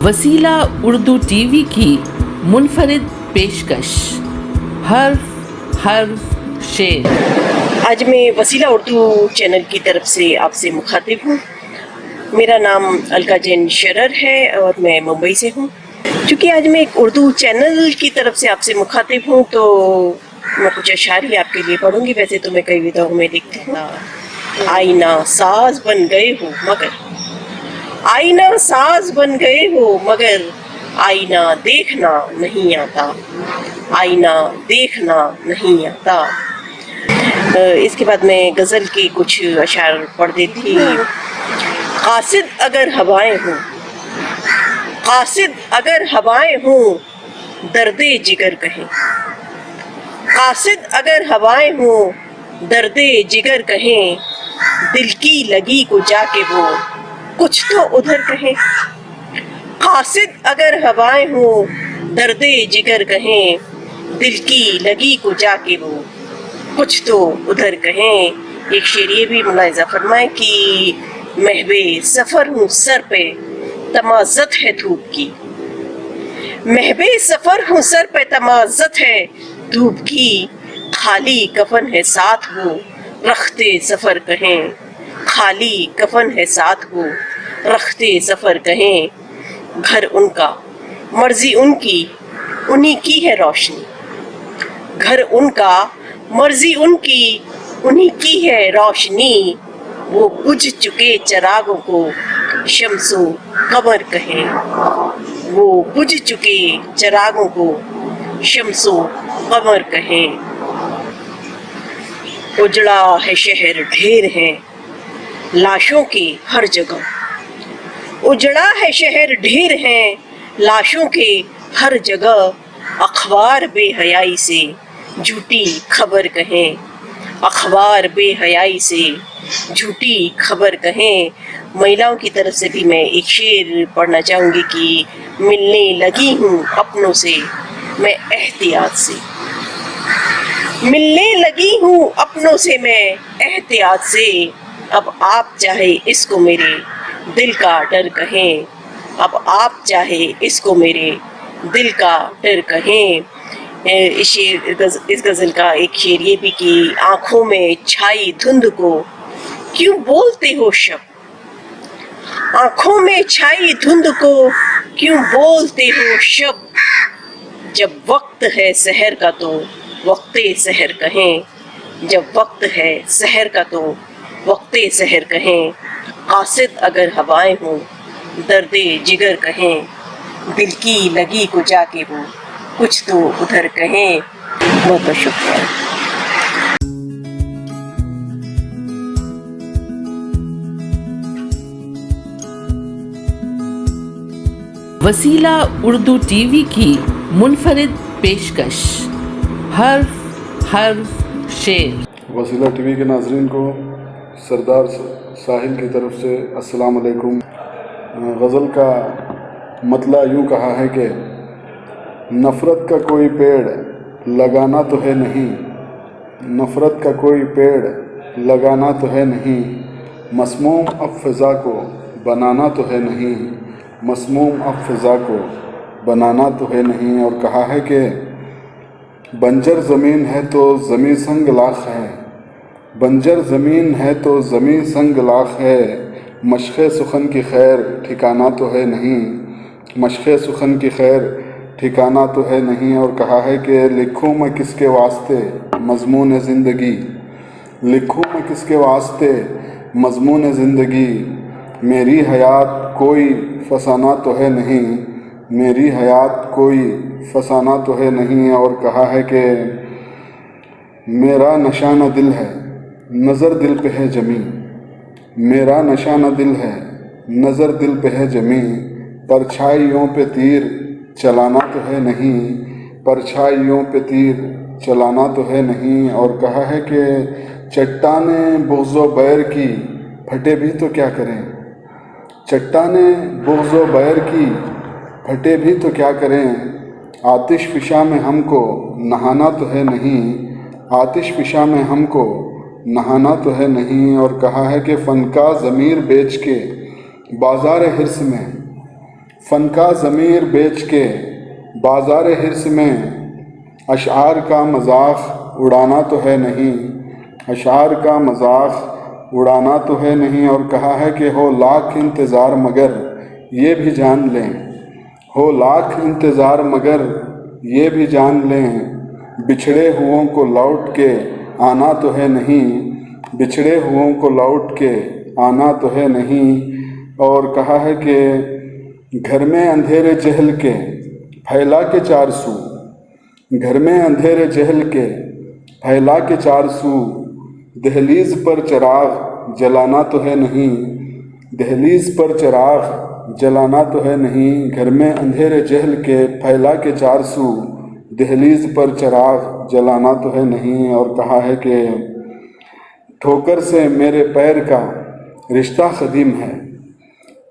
वसीला उर्दू टीवी की मुनफरिद पेशकश हर्फ शेर। आज मैं वसीला उर्दू चैनल की तरफ से आपसे मुखातिब हूँ। मेरा नाम अलका जैन शरर है और मैं मुंबई से हूँ। चूँकि आज मैं एक उर्दू चैनल की तरफ से आपसे मुखातिब हूँ तो मैं कुछ अशार ही आपके लिए पढ़ूँगी। वैसे तो मैं कई विधाओं में लिखती हूँ। आईना साज बन गए हो मगर, आईना साज बन गए हो मगर आईना देखना नहीं आता, आईना देखना नहीं आता। इसके बाद मैं गज़ल के कुछ अशार पढ़ देती। कासिद अगर हवाएं हों, कासिद अगर हवाएं हों दर्दे जिगर कहें, कासिद अगर हवाएं हों दर्दे जिगर कहें, दिल की लगी को जाके वो कुछ तो उधर कहें। कासिद अगर हवाएं हों दर्दे जिगर कहें, दिल की लगी को जाके वो कुछ तो उधर कहें। एक शेर ये भी मुलाहिजा फरमाए कि महबे सफ़र हूँ सर पे तमाज़त है धूप की, महबे सफ़र हूँ सर पे तमाज़त है धूप की, खाली कफन है साथ वो रखते सफ़र कहें, खाली कफन है साथ वो रखते सफ़र कहें। घर उनका मर्जी उनकी उन्हीं की है रोशनी, घर उनका मर्जी उनकी उन्हीं की है रोशनी, वो बुझ चुके चरागों को शम्सो कमर कहें, वो बुझ चुके चरागों को शम्सो कमर कहें। उजड़ा है शहर ढेर हैं लाशों के हर जगह, उजड़ा है शहर ढेर हैं लाशों के हर जगह, अखबार बेहयाई से झूठी खबर कहें, अखबार बेहयाई से झूठी खबर कहें। महिलाओं की तरफ से भी मैं एक शेर पढ़ना चाहूँगी कि मिलने लगी हूँ अपनों से मैं एहतियात से, मिलने लगी हूँ अपनों से मैं एहतियात से, अब आप चाहे इसको मेरे दिल का डर कहें, अब आप चाहे इसको मेरे दिल का डर कहें। इस गज़ल का एक शेर ये भी कि आँखों में छाई धुंध को क्यों बोलते हो शब, आँखों में छाई धुंध को क्यों बोलते हो शब, जब वक्त है सहर का तो वक्ते सहर कहें, जब वक्त है सहर का तो वक्ते सहर कहें। कासिद अगर हवाएं हों दर्दे जिगर कहें, दिल की लगी को जाके वो कुछ तो उधर कहें। बहुत बहुत शुक्रिया। वसीला उर्दू टीवी की मुनफरिद पेशकश हर्फ शेर। वसीला टीवी के नाज़रीन को सरदार साहिल की तरफ से अस्सलाम वालेकुम। गज़ल का मतला यूँ कहा है कि नफ़रत का कोई पेड़ लगाना तो है नहीं, नफ़रत का कोई पेड़ लगाना तो है नहीं, मसमूम अब फ़िज़ा को बनाना तो है नहीं, मसमूम अब फ़िज़ा को बनाना तो है नहीं। और कहा है कि बंजर ज़मीन है तो ज़मीं संग लाख है, बंजर ज़मीन है तो ज़मीं संग लाख है, मशक़े सुखन की खैर ठिकाना तो है नहीं, मशक़े सुखन की खैर ठिकाना तो है नहीं। और कहा है कि लिखूँ मैं किसके वास्ते मज़मून ज़िंदगी, लिखूँ मैं किसके वास्ते मज़मून ज़िंदगी, मेरी हयात कोई फसाना तो है नहीं, मेरी हयात कोई फसाना तो है नहीं। और कहा है कि मेरा नशाना दिल है नज़र दिल पे है जमी, मेरा नशाना दिल है नज़र दिल पे है जमी, परछाइयों पे तीर चलाना तो है नहीं, परछाइयों पे तीर चलाना तो है नहीं। और कहा है कि चट्टाने बुग़्ज़ो बैर की फटे भी तो क्या करें, चट्टाने बुग़्ज़ो बैर की फटे भी तो क्या करें, आतिश फ़िशा में हमको नहाना तो है नहीं, आतिश फ़िशा में हमको नहाना तो है नहीं। और कहा है कि फ़नका ज़मीर बेच के बाज़ार हिर्स में, فن کا ضمیر بیچ کے بازار حرص میں اشعار کا مذاق اڑانا تو ہے نہیں، اشعار کا مذاق اڑانا تو ہے نہیں، اور کہا ہے کہ ہو لاکھ انتظار مگر یہ بھی جان لیں، ہو لاکھ انتظار مگر یہ بھی جان لیں، بچھڑے ہوئوں کو لوٹ کے آنا تو ہے نہیں، بچھڑے ہوئوں کو لوٹ کے آنا تو ہے نہیں، اور کہا ہے کہ گھر میں اندھیرے جہل کے پھیلا کے چار سو، گھر میں اندھیرے جہل کے پھیلا کے چار سو، دہلیز پر چراغ جلانا تو ہے نہیں، دہلیز پر چراغ جلانا تو ہے نہیں، گھر میں اندھیرے جہل کے پھیلا کے چار سو، دہلیز پر چراغ جلانا تو ہے نہیں، اور کہا ہے کہ ٹھوکر سے میرے پیر کا رشتہ قدیم ہے،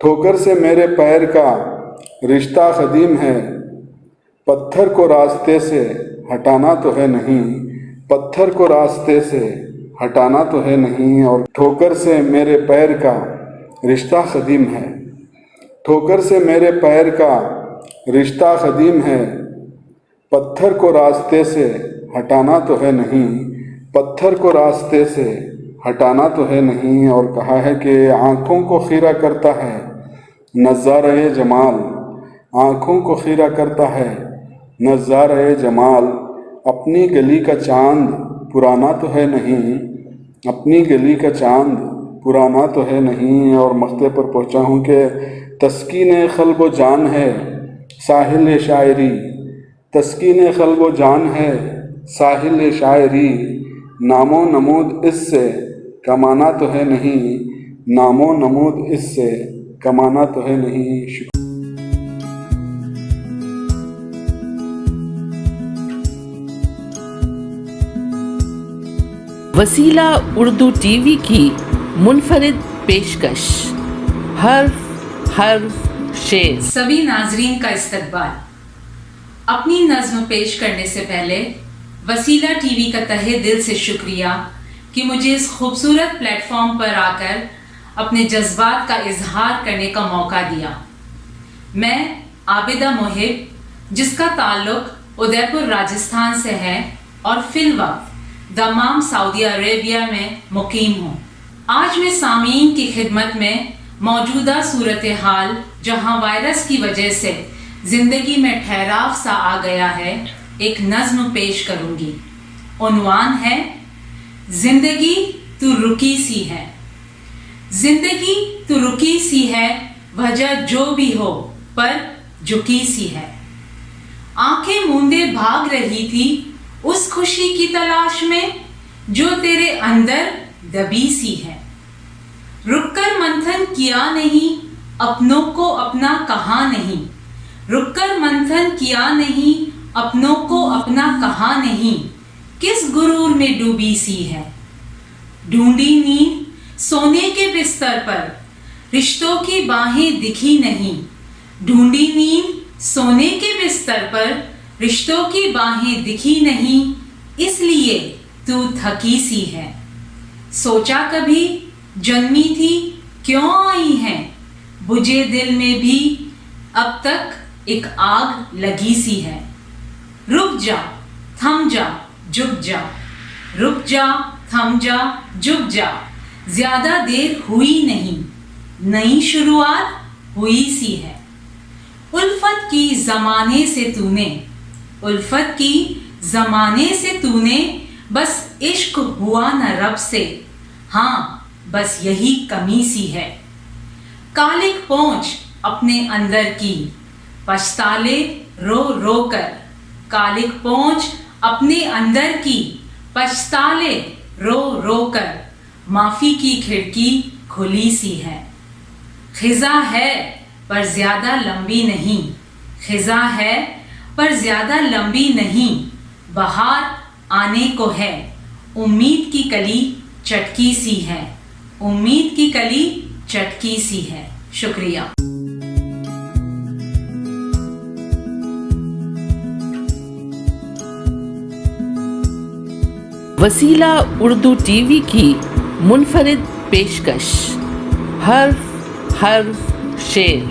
ٹھوکر سے میرے پیر کا رشتہ قدیم ہے، پتھر کو راستے سے ہٹانا تو ہے نہیں، پتھر کو راستے سے ہٹانا تو ہے نہیں، اور ٹھوکر سے میرے پیر کا رشتہ قدیم ہے، ٹھوکر سے میرے پیر کا رشتہ قدیم ہے، پتھر کو راستے سے ہٹانا تو ہے نہیں، پتھر کو راستے سے ہٹانا تو ہے نہیں، اور کہا ہے کہ آنکھوں کو خیرہ کرتا ہے نظارۂ جمال، آنکھوں کو خیرہ کرتا ہے نظارۂ جمال، اپنی گلی کا چاند پرانا تو ہے نہیں، اپنی گلی کا چاند پرانا تو ہے نہیں، اور مقطع پر پہنچا ہوں کہ تسکین قلب و جان ہے ساحل شاعری، تسکین قلب و جان ہے ساحل شاعری، نام و نمود اس سے کمانا تو ہے نہیں، نام و نمود اس سے کمانا تو ہے نہیں۔ وسیلہ اردو ٹی وی کی منفرد پیشکش، حرف شعر۔ سبھی ناظرین کا استقبال۔ اپنی نظم پیش کرنے سے پہلے وسیلہ ٹی وی کا تہہ دل سے شکریہ کہ مجھے اس خوبصورت پلیٹ فارم پر آ کر اپنے جذبات کا اظہار کرنے کا موقع دیا۔ میں عابدہ محب، جس کا تعلق ادے پور راجستھان سے ہے اور فی الوقت دمام سعودی عربیہ میں مقیم ہوں، آج میں سامعین کی خدمت میں موجودہ صورتحال جہاں وائرس کی وجہ سے زندگی میں ٹھہراؤ سا آ گیا ہے ایک نظم پیش کروں گی۔ عنوان ہے زندگی تو رکی سی ہے، زندگی تو رکی سی ہے، وجہ جو بھی ہو پر جھکی سی ہے، آنکھیں موندے بھاگ رہی تھی اس خوشی کی تلاش میں جو تیرے اندر دبی سی ہے، رک کر منتھن کیا نہیں اپنوں کو اپنا کہا نہیں، رک کر منتھن کیا نہیں اپنوں کو اپنا کہا نہیں، کس غرور میں ڈوبی سی ہے، ڈھونڈی نیند سونے کے بستر پر رشتوں کی باہیں دکھی نہیں، ڈھونڈی نیند سونے کے بستر پر رشتوں کی باہیں دکھی نہیں، اس لیے تو تھکی سی ہے، سوچا کبھی جنمی تھی کیوں آئی ہیں، بجھے دل میں بھی اب تک ایک آگ لگی سی ہے، رک جا تھم جا جھک جا، رک جا تھم جا جھک جا، زیادہ دیر ہوئی نہیں، نئی شروعات ہوئی سی ہے، الفت کی زمانے سے تو نے، الفت کی زمانے سے تو نے، بس عشق ہوا نہ رب سے، ہاں بس یہی کمی سی ہے، کالک پہنچ اپنے اندر کی پچھتالے رو رو کر، کالک پہنچ اپنے اندر کی پچھتالے رو رو کر، معافی کی کھڑکی کھلی سی ہے، خزاں ہے پر زیادہ لمبی نہیں، خزاں ہے پر زیادہ لمبی نہیں، بہار آنے کو ہے، امید کی کلی چٹکی سی ہے، امید کی کلی چٹکی سی ہے۔ شکریہ۔ وسیلہ اردو ٹی وی کی منفرد پیشکش، حرف شعر۔